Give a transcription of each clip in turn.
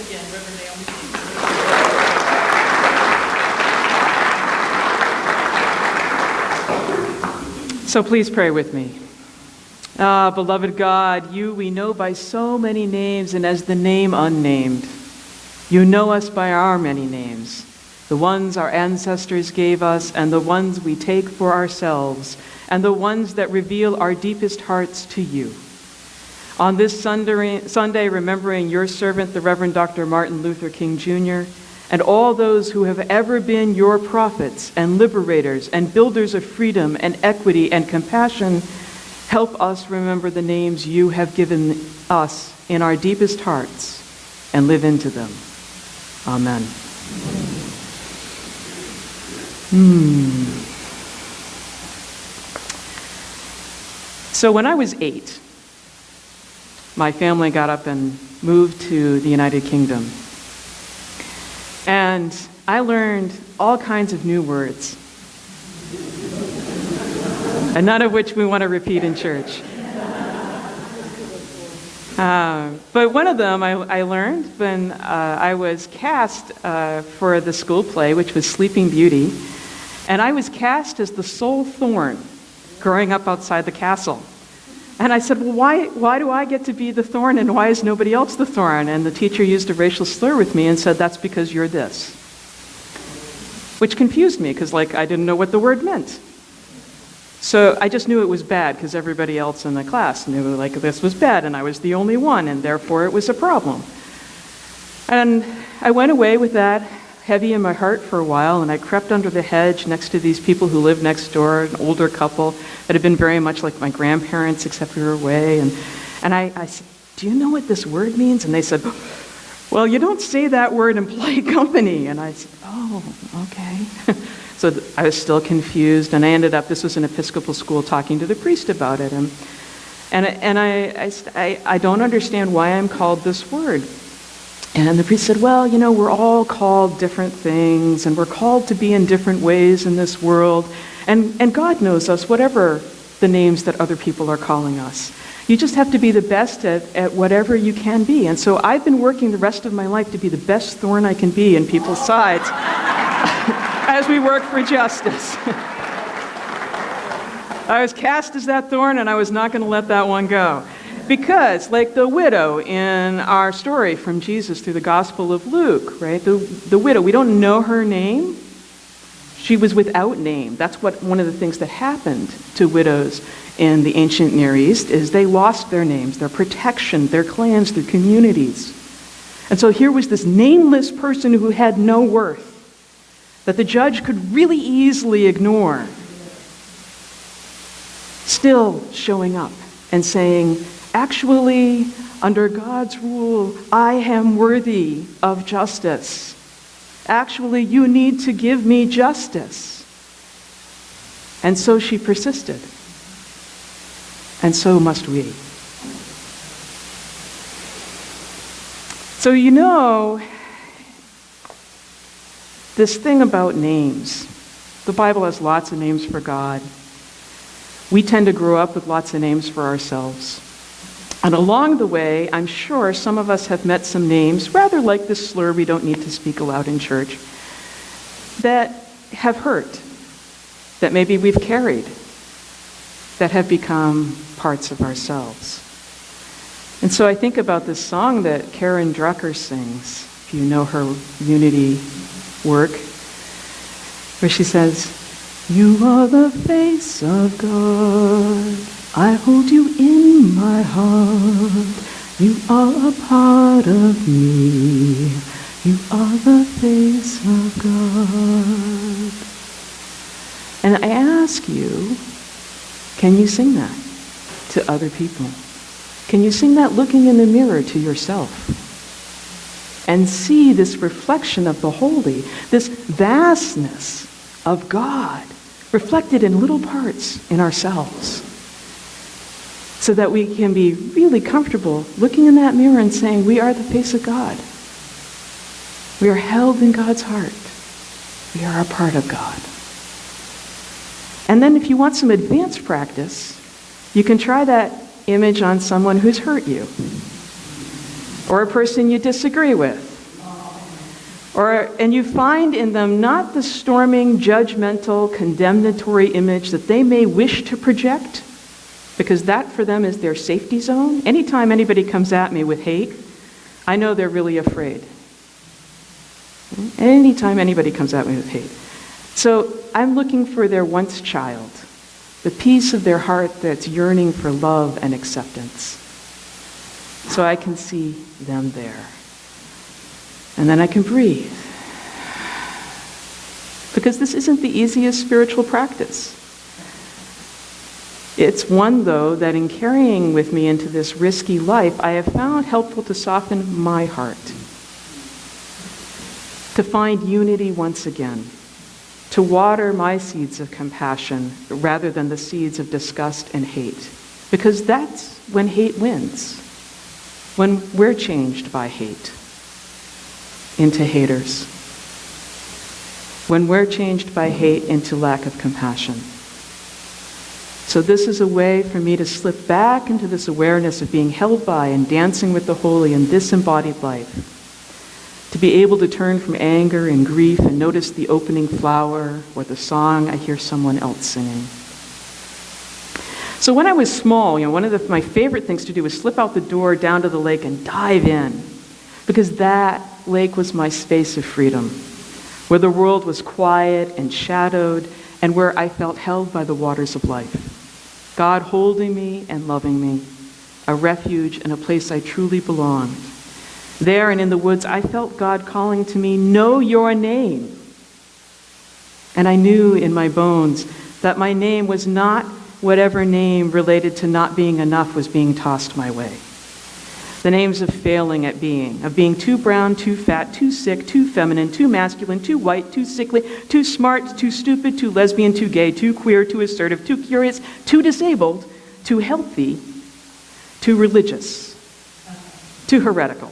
again, Reverend Naomi King. So please pray with me. Ah, beloved God, you we know by so many names and as the name unnamed. You know us by our many names, the ones our ancestors gave us and the ones we take for ourselves, and the ones that reveal our deepest hearts to you. On this Sunday, remembering your servant, the Reverend Dr. Martin Luther King Jr., and all those who have ever been your prophets and liberators and builders of freedom and equity and compassion, help us remember the names you have given us in our deepest hearts and live into them. Amen. So when I was 8, my family got up and moved to the United Kingdom. And I learned all kinds of new words, and none of which we want to repeat in church. But one of them I learned when I was cast for the school play, which was Sleeping Beauty, and I was cast as the sole thorn growing up outside the castle. And I said, well, why do I get to be the thorn and why is nobody else the thorn? And the teacher used a racial slur with me and said, that's because you're this. Which confused me because I didn't know what the word meant. So I just knew it was bad because everybody else in the class knew this was bad and I was the only one and therefore it was a problem. And I went away with that heavy in my heart for a while, and I crept under the hedge next to these people who lived next door, an older couple that had been very much like my grandparents, except we were away. And I said, do you know what this word means? And they said, well, you don't say that word in polite company. And I said, oh, okay. So I was still confused, and I ended up, this was an Episcopal school, talking to the priest about it. And I don't understand why I'm called this word. And the priest said, well, we're all called different things, and we're called to be in different ways in this world. And God knows us, whatever the names that other people are calling us. You just have to be the best at whatever you can be. And so I've been working the rest of my life to be the best thorn I can be in people's sides as we work for justice. I was cast as that thorn, and I was not going to let that one go. Because, like the widow in our story from Jesus through the Gospel of Luke, right? The widow, we don't know her name. She was without name. That's one of the things that happened to widows in the ancient Near East, is they lost their names, their protection, their clans, their communities. And so here was this nameless person who had no worth that the judge could really easily ignore, still showing up and saying, actually, under God's rule, I am worthy of justice. Actually, you need to give me justice. And so she persisted. And so must we. So this thing about names, the Bible has lots of names for God. We tend to grow up with lots of names for ourselves. And along the way, I'm sure some of us have met some names, rather like this slur we don't need to speak aloud in church, that have hurt, that maybe we've carried, that have become parts of ourselves. And so I think about this song that Karen Drucker sings, if you know her Unity work, where she says, you are the face of God. I hold you in my heart. You are a part of me. You are the face of God. And I ask you, can you sing that to other people? Can you sing that looking in the mirror to yourself? And see this reflection of the holy, this vastness of God reflected in little parts in ourselves, so that we can be really comfortable looking in that mirror and saying, we are the face of God. We are held in God's heart. We are a part of God. And then if you want some advanced practice, you can try that image on someone who's hurt you, or a person you disagree with, And you find in them not the storming, judgmental, condemnatory image that they may wish to project, because that for them is their safety zone. Anytime anybody comes at me with hate, I know they're really afraid. Anytime anybody comes at me with hate. So I'm looking for their once child, the piece of their heart that's yearning for love and acceptance. So I can see them there. And then I can breathe. Because this isn't the easiest spiritual practice. It's one, though, that in carrying with me into this risky life, I have found helpful to soften my heart. To find unity once again. To water my seeds of compassion rather than the seeds of disgust and hate. Because that's when hate wins. When we're changed by hate into haters. When we're changed by hate into lack of compassion. So this is a way for me to slip back into this awareness of being held by and dancing with the holy in this embodied life. To be able to turn from anger and grief and notice the opening flower or the song I hear someone else singing. So when I was small, one of my favorite things to do was slip out the door down to the lake and dive in. Because that lake was my space of freedom, where the world was quiet and shadowed, and where I felt held by the waters of life. God holding me and loving me, a refuge and a place I truly belonged. There and in the woods, I felt God calling to me, know your name. And I knew in my bones that my name was not whatever name related to not being enough was being tossed my way. The names of failing at being, of being too brown, too fat, too sick, too feminine, too masculine, too white, too sickly, too smart, too stupid, too lesbian, too gay, too queer, too assertive, too curious, too disabled, too healthy, too religious, too heretical,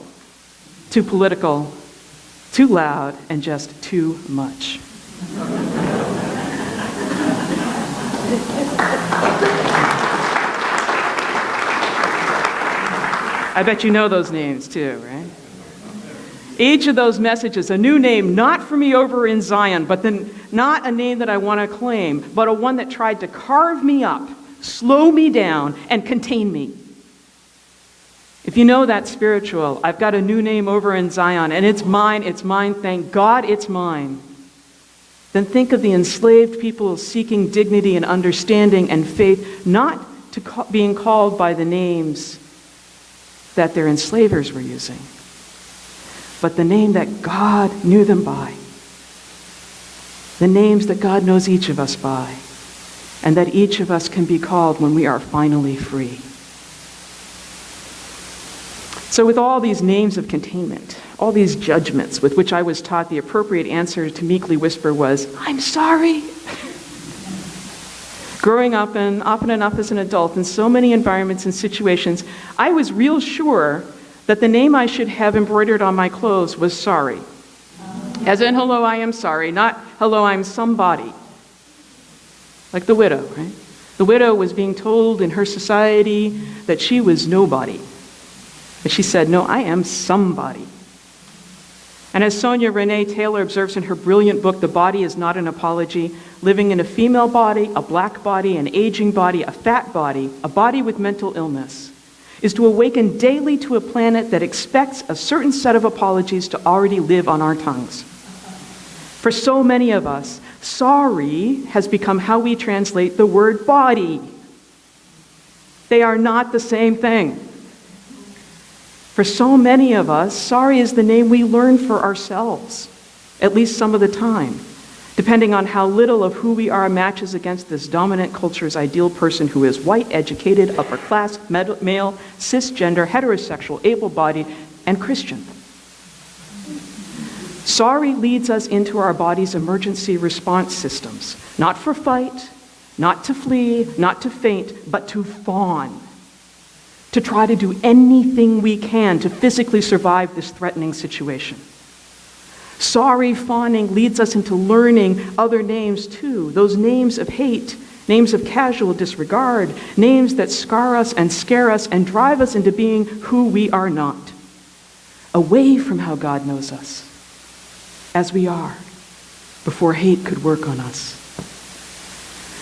too political, too loud, and just too much. I bet you know those names too, right? Each of those messages, a new name, not for me over in Zion, but then not a name that I want to claim, but a one that tried to carve me up, slow me down, and contain me. If you know that spiritual, I've got a new name over in Zion, and it's mine, thank God it's mine. Then think of the enslaved people seeking dignity and understanding and faith, not to being called by the names that their enslavers were using, but the name that God knew them by. The names that God knows each of us by, and that each of us can be called when we are finally free. So with all these names of containment, all these judgments with which I was taught the appropriate answer to meekly whisper was, I'm sorry. Growing up, and often enough as an adult, in so many environments and situations, I was real sure that the name I should have embroidered on my clothes was sorry. As in, hello, I am sorry, not hello, I'm somebody. Like the widow, right? The widow was being told in her society that she was nobody. But she said, no, I am somebody. And as Sonia Renee Taylor observes in her brilliant book, The Body is Not an Apology, living in a female body, a black body, an aging body, a fat body, a body with mental illness, is to awaken daily to a planet that expects a certain set of apologies to already live on our tongues. For so many of us, sorry has become how we translate the word body. They are not the same thing. For so many of us, sorry is the name we learn for ourselves, at least some of the time, depending on how little of who we are matches against this dominant culture's ideal person who is white, educated, upper class, male, cisgender, heterosexual, able-bodied, and Christian. Sorry leads us into our body's emergency response systems, not for fight, not to flee, not to faint, but to fawn. To try to do anything we can to physically survive this threatening situation. Sorry fawning leads us into learning other names too, those names of hate, names of casual disregard, names that scar us and scare us and drive us into being who we are not, away from how God knows us. as we are before hate could work on us.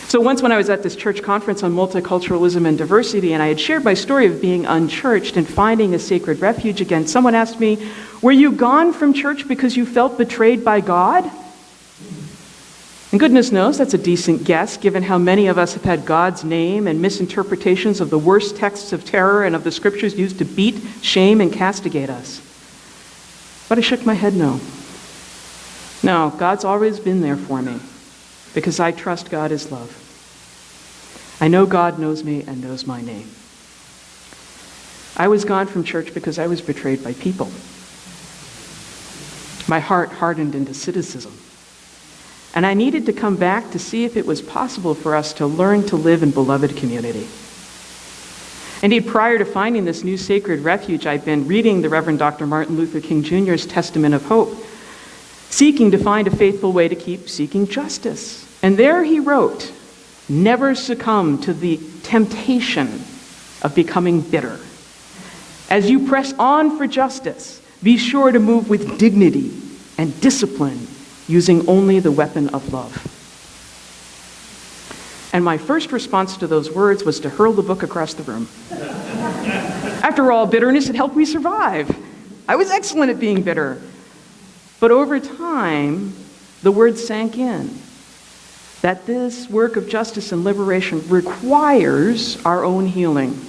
So once when I was at this church conference on multiculturalism and diversity, and I had shared my story of being unchurched and finding a sacred refuge again, someone asked me, "Were you gone from church because you felt betrayed by God?" And goodness knows that's a decent guess, given how many of us have had God's name and misinterpretations of the worst texts of terror and of the scriptures used to beat, shame, and castigate us. But I shook my head no. No, God's always been there for me, because I trust God is love. I know God knows me and knows my name. I was gone from church because I was betrayed by people. My heart hardened into cynicism. And I needed to come back to see if it was possible for us to learn to live in beloved community. Indeed, prior to finding this new sacred refuge, I'd been reading the Reverend Dr. Martin Luther King Jr.'s Testament of Hope, seeking to find a faithful way to keep seeking justice. And there he wrote, "Never succumb to the temptation of becoming bitter. As you press on for justice, be sure to move with dignity and discipline, using only the weapon of love." And my first response to those words was to hurl the book across the room. After all, bitterness had helped me survive. I was excellent at being bitter. But over time, the word sank in that this work of justice and liberation requires our own healing.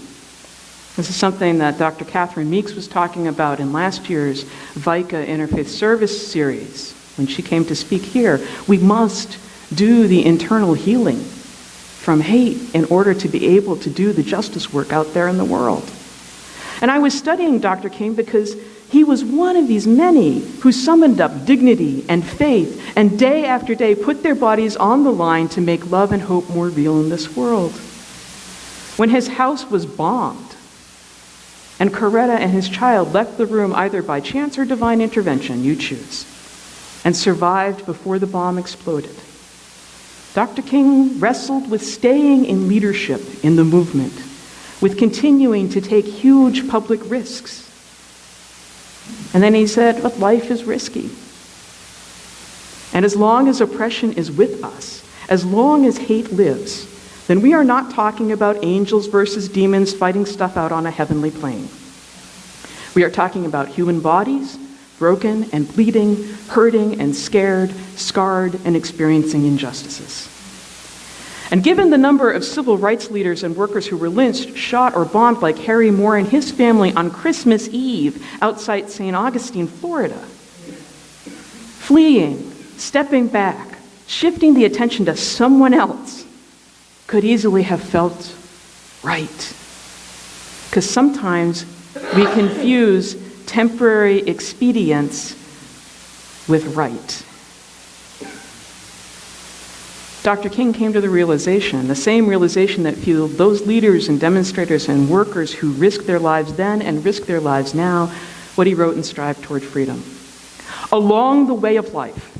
This is something that Dr. Catherine Meeks was talking about in last year's VICA Interfaith Service series when she came to speak here. We must do the internal healing from hate in order to be able to do the justice work out there in the world. And I was studying Dr. King because he was one of these many who summoned up dignity and faith and day after day put their bodies on the line to make love and hope more real in this world. When his house was bombed and Coretta and his child left the room either by chance or divine intervention, you choose, and survived before the bomb exploded, Dr. King wrestled with staying in leadership in the movement, with continuing to take huge public risks. And then he said, but life is risky. And as long as oppression is with us, as long as hate lives, then we are not talking about angels versus demons fighting stuff out on a heavenly plane. We are talking about human bodies, broken and bleeding, hurting and scared, scarred and experiencing injustices. And given the number of civil rights leaders and workers who were lynched, shot, or bombed like Harry Moore and his family on Christmas Eve outside St. Augustine, Florida, fleeing, stepping back, shifting the attention to someone else could easily have felt right. Because sometimes we confuse temporary expedience with right. Dr. King came to the realization, the same realization that fueled those leaders and demonstrators and workers who risked their lives then and risk their lives now, what he wrote in Strive Toward Freedom. Along the way of life,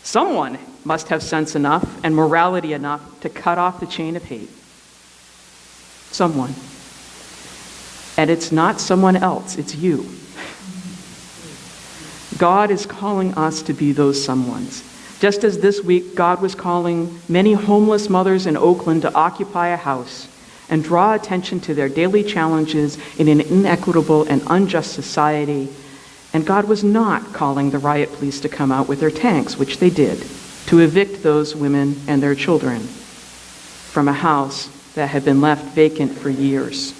someone must have sense enough and morality enough to cut off the chain of hate. Someone. And it's not someone else, it's you. God is calling us to be those someones. Just as this week, God was calling many homeless mothers in Oakland to occupy a house and draw attention to their daily challenges in an inequitable and unjust society. And God was not calling the riot police to come out with their tanks, which they did, to evict those women and their children from a house that had been left vacant for years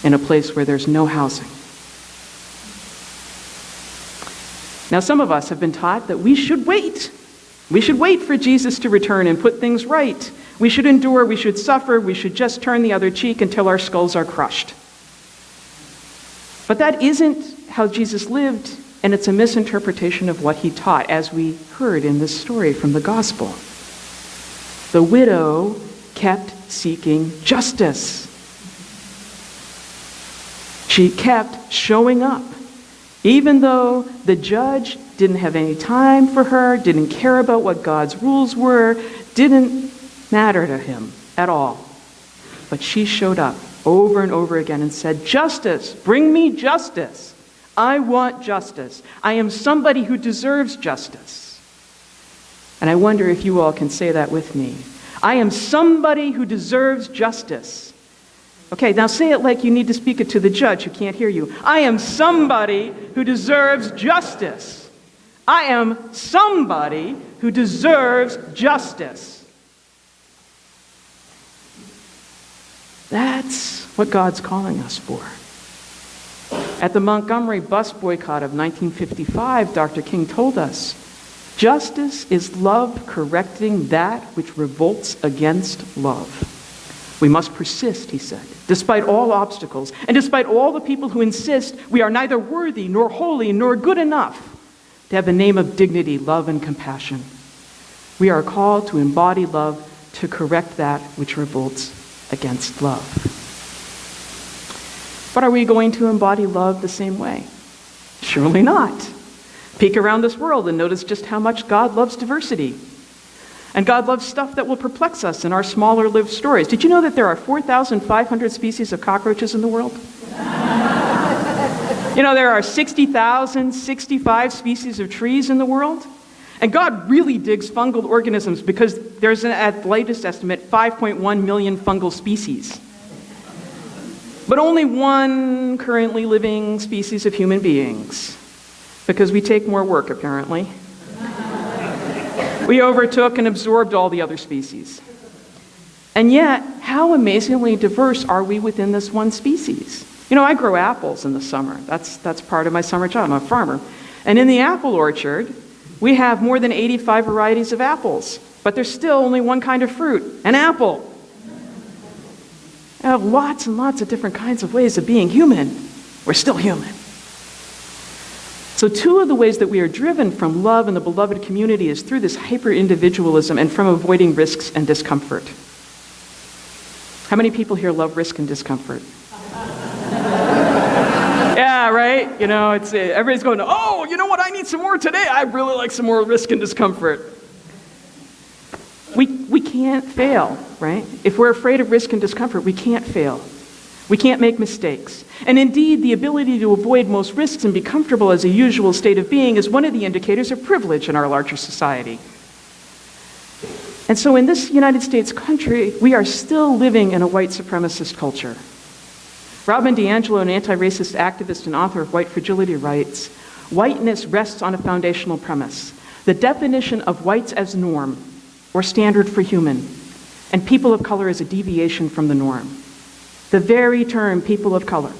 in a place where there's no housing. Now, some of us have been taught that we should wait. We should wait for Jesus to return and put things right. We should endure, we should suffer, we should just turn the other cheek until our skulls are crushed. But that isn't how Jesus lived, and it's a misinterpretation of what he taught, as we heard in this story from the gospel. The widow kept seeking justice. She kept showing up. Even though the judge didn't have any time for her, didn't care about what God's rules were, didn't matter to him at all. But she showed up over and over again and said, "Justice, bring me justice. I want justice. I am somebody who deserves justice. And I wonder if you all can say that with me. I am somebody who deserves justice. Okay, now say it like you need to speak it to the judge who can't hear you. I am somebody who deserves justice. I am somebody who deserves justice. That's what God's calling us for. At the Montgomery bus boycott of 1955, Dr. King told us, justice is love correcting that which revolts against love. We must persist, he said, despite all obstacles, and despite all the people who insist we are neither worthy, nor holy, nor good enough to have the name of dignity, love, and compassion. We are called to embody love, to correct that which revolts against love. But are we going to embody love the same way? Surely not. Peek around this world and notice just how much God loves diversity. And God loves stuff that will perplex us in our smaller lived stories. Did you know that there are 4,500 species of cockroaches in the world? You know, there are 60,065 species of trees in the world. And God really digs fungal organisms because there's, at the latest estimate, 5.1 million fungal species. But only one currently living species of human beings, because we take more work, apparently. We overtook and absorbed all the other species. And yet, how amazingly diverse are we within this one species? You know, I grow apples in the summer. That's part of my summer job. I'm a farmer. And in the apple orchard, we have more than 85 varieties of apples, but there's still only one kind of fruit, an apple. I have lots and lots of different kinds of ways of being human. We're still human. So two of the ways that we are driven from love in the beloved community is through this hyper-individualism and from avoiding risks and discomfort. How many people here love risk and discomfort? Yeah, right? You know, it's everybody's going, oh, you know what, I need some more today. I really like some more risk and discomfort. We can't fail, right? If we're afraid of risk and discomfort, we can't fail. We can't make mistakes. And indeed, the ability to avoid most risks and be comfortable as a usual state of being is one of the indicators of privilege in our larger society. And so in this United States country, we are still living in a white supremacist culture. Robin DiAngelo, an anti-racist activist and author of White Fragility, writes, whiteness rests on a foundational premise, the definition of whites as norm, or standard for human, and people of color as a deviation from the norm. The very term people of color.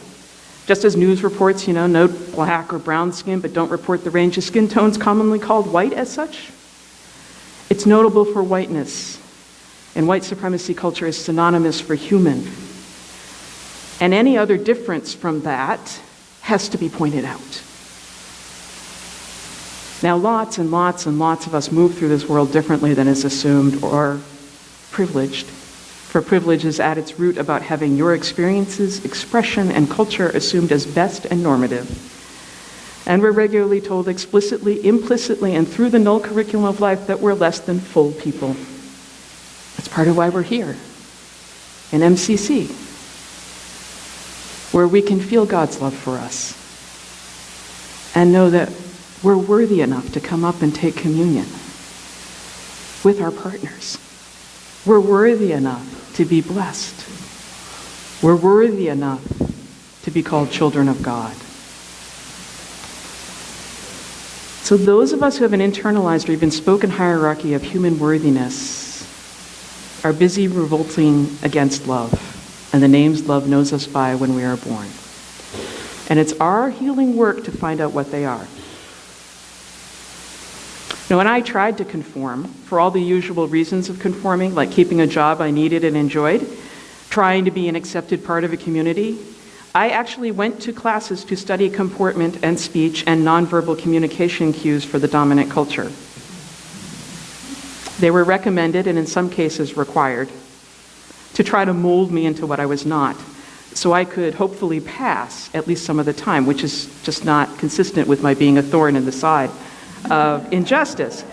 Just as news reports, note black or brown skin, but don't report the range of skin tones commonly called white as such. It's notable for whiteness, and white supremacy culture is synonymous for human. And any other difference from that has to be pointed out. Now, lots and lots and lots of us move through this world differently than is assumed or privileged. For privilege is at its root about having your experiences, expression, and culture assumed as best and normative. And we're regularly told explicitly, implicitly, and through the null curriculum of life that we're less than full people. That's part of why we're here in MCC, where we can feel God's love for us and know that we're worthy enough to come up and take communion with our partners. We're worthy enough to be blessed. We're worthy enough to be called children of God. So those of us who have an internalized or even spoken hierarchy of human worthiness are busy revolting against love and the names love knows us by when we are born. And it's our healing work to find out what they are. Now, when I tried to conform, for all the usual reasons of conforming, like keeping a job I needed and enjoyed, trying to be an accepted part of a community, I actually went to classes to study comportment and speech and nonverbal communication cues for the dominant culture. They were recommended, and in some cases required, to try to mold me into what I was not, so I could hopefully pass at least some of the time, which is just not consistent with my being a thorn in the side of injustice.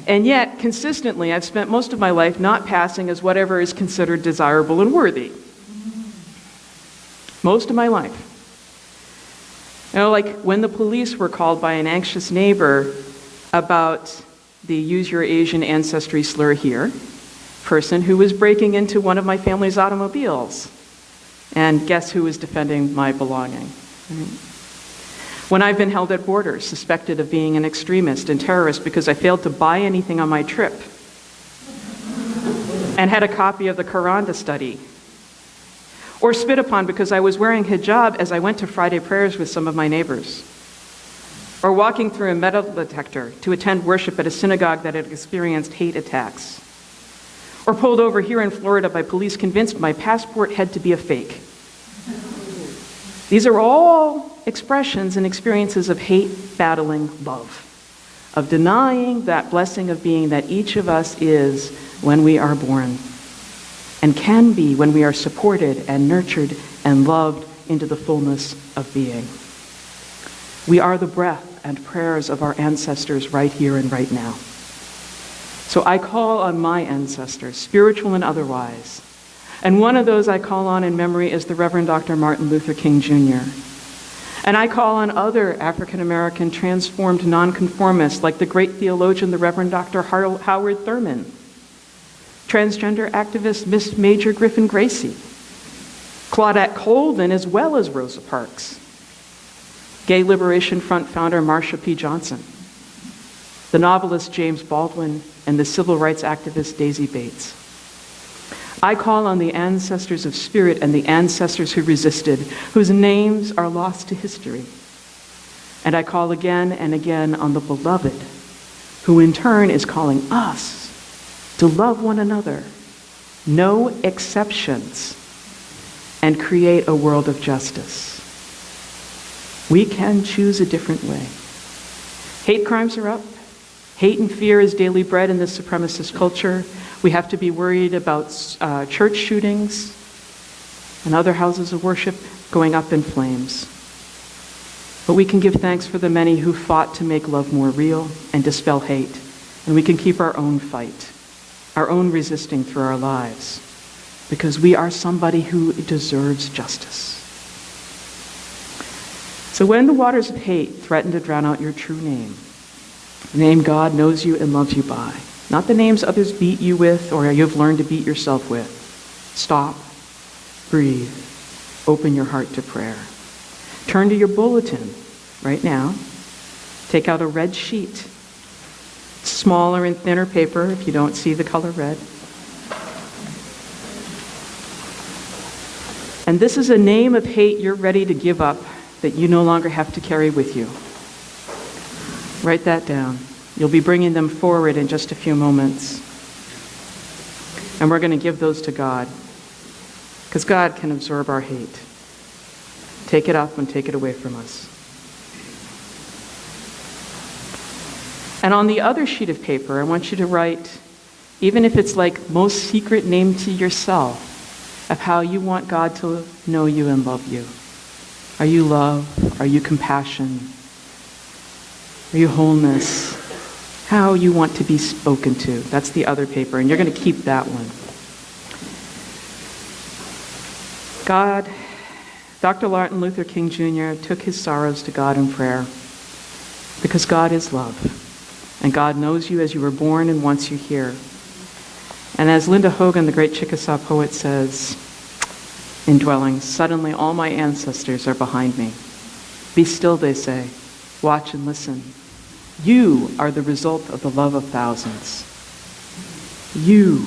And yet, consistently, I've spent most of my life not passing as whatever is considered desirable and worthy. Most of my life. Like when the police were called by an anxious neighbor about the use your Asian ancestry slur here person who was breaking into one of my family's automobiles. And guess who was defending my belonging? Right? When I've been held at borders, suspected of being an extremist and terrorist because I failed to buy anything on my trip and had a copy of the Quran to study. Or spit upon because I was wearing hijab as I went to Friday prayers with some of my neighbors. Or walking through a metal detector to attend worship at a synagogue that had experienced hate attacks. Or pulled over here in Florida by police convinced my passport had to be a fake. These are all expressions and experiences of hate battling love, of denying that blessing of being that each of us is when we are born, and can be when we are supported and nurtured and loved into the fullness of being. We are the breath and prayers of our ancestors right here and right now. So I call on my ancestors, spiritual and otherwise. And one of those I call on in memory is the Reverend Dr. Martin Luther King Jr. And I call on other African-American transformed nonconformists like the great theologian, the Reverend Dr. Howard Thurman, transgender activist Miss Major Griffin Gracie, Claudette Colvin, as well as Rosa Parks, Gay Liberation Front founder Marsha P. Johnson, the novelist James Baldwin, and the civil rights activist Daisy Bates. I call on the ancestors of spirit and the ancestors who resisted, whose names are lost to history. And I call again and again on the beloved, who in turn is calling us to love one another, no exceptions, and create a world of justice. We can choose a different way. Hate crimes are up. Hate and fear is daily bread in this supremacist culture. We have to be worried about church shootings and other houses of worship going up in flames. But we can give thanks for the many who fought to make love more real and dispel hate. And we can keep our own fight, our own resisting through our lives, because we are somebody who deserves justice. So when the waters of hate threaten to drown out your true name, the name God knows you and loves you by, not the names others beat you with or you've learned to beat yourself with. Stop, breathe, open your heart to prayer. Turn to your bulletin right now. Take out a red sheet. Smaller and thinner paper if you don't see the color red. And this is a name of hate you're ready to give up that you no longer have to carry with you. Write that down. You'll be bringing them forward in just a few moments. And we're going to give those to God, because God can absorb our hate. Take it up and take it away from us. And on the other sheet of paper, I want you to write, even if it's like most secret name to yourself, of how you want God to know you and love you. Are you love? Are you compassion? Are you wholeness? How you want to be spoken to. That's the other paper, and you're going to keep that one. God, Dr. Martin Luther King Jr. took his sorrows to God in prayer because God is love, and God knows you as you were born and wants you here. And as Linda Hogan, the great Chickasaw poet, says in Dwelling, suddenly all my ancestors are behind me. Be still, they say. Watch and listen. You are the result of the love of thousands. You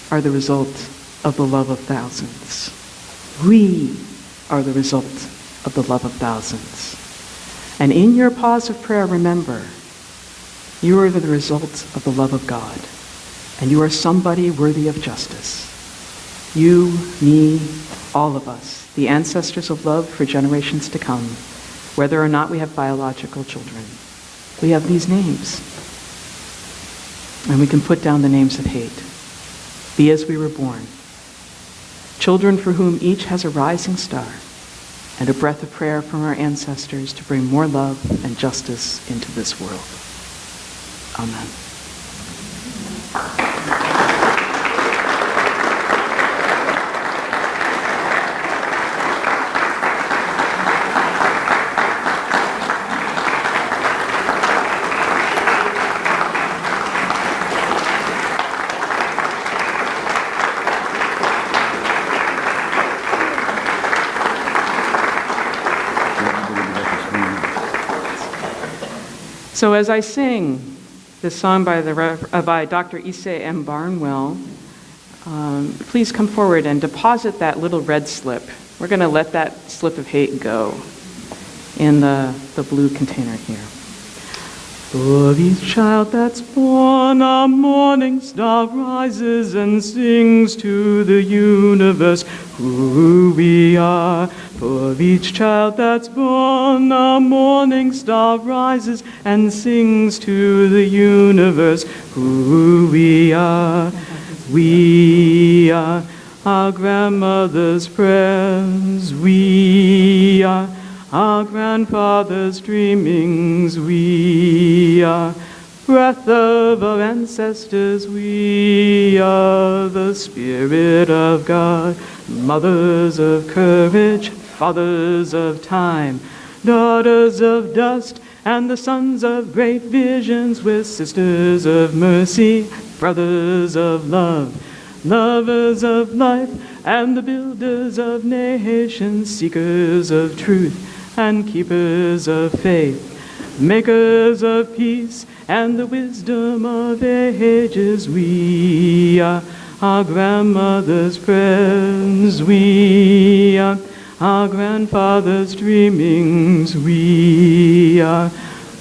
are the result of the love of thousands. We are the result of the love of thousands. And in your pause of prayer, remember, you are the result of the love of God. And you are somebody worthy of justice. You, me, all of us, the ancestors of love for generations to come, whether or not we have biological children. We have these names. And we can put down the names of hate. Be as we were born. Children for whom each has a rising star and a breath of prayer from our ancestors to bring more love and justice into this world. Amen. So as I sing this song by Dr. Issei M. Barnwell, please come forward and deposit that little red slip. We're going to let that slip of hate go in the blue container here. For each child that's born, a morning star rises and sings to the universe who we are. For each child that's born, a morning star rises and sings to the universe who we are. We are our grandmother's prayers. We are our grandfather's dreamings. We are breath of our ancestors. We are the Spirit of God, mothers of courage, fathers of time, daughters of dust, and the sons of great visions. With sisters of mercy, brothers of love, lovers of life, and the builders of nations, seekers of truth, and keepers of faith, makers of peace, and the wisdom of ages. We are our grandmother's prayers. We are our grandfather's dreamings. We are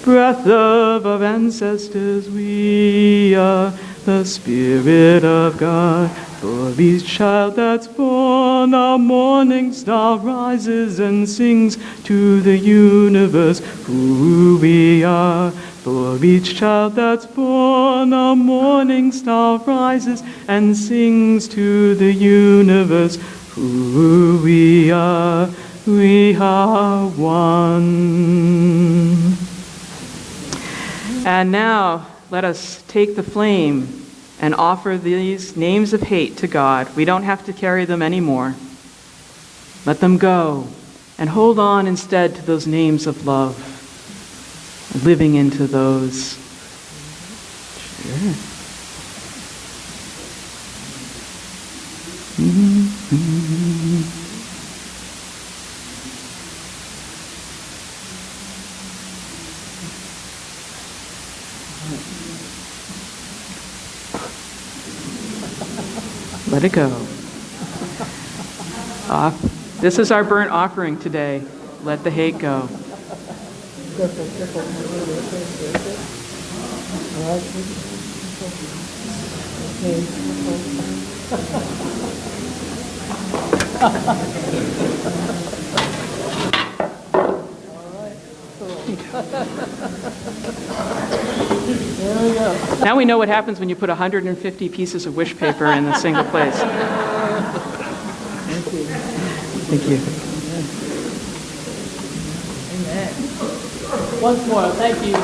breath of our ancestors. We are the Spirit of God. For each child that's born, a morning star rises and sings to the universe who we are. For each child that's born, a morning star rises and sings to the universe who we are. We are one. And now, let us take the flame and offer these names of hate to God. We don't have to carry them anymore. Let them go and hold on instead to those names of love, living into those. Sure. Let it go. This is our burnt offering today. Let the hate go. There we go. Now we know what happens when you put 150 pieces of wish paper in a single place. Thank you. Thank you. Amen. Once more, thank you.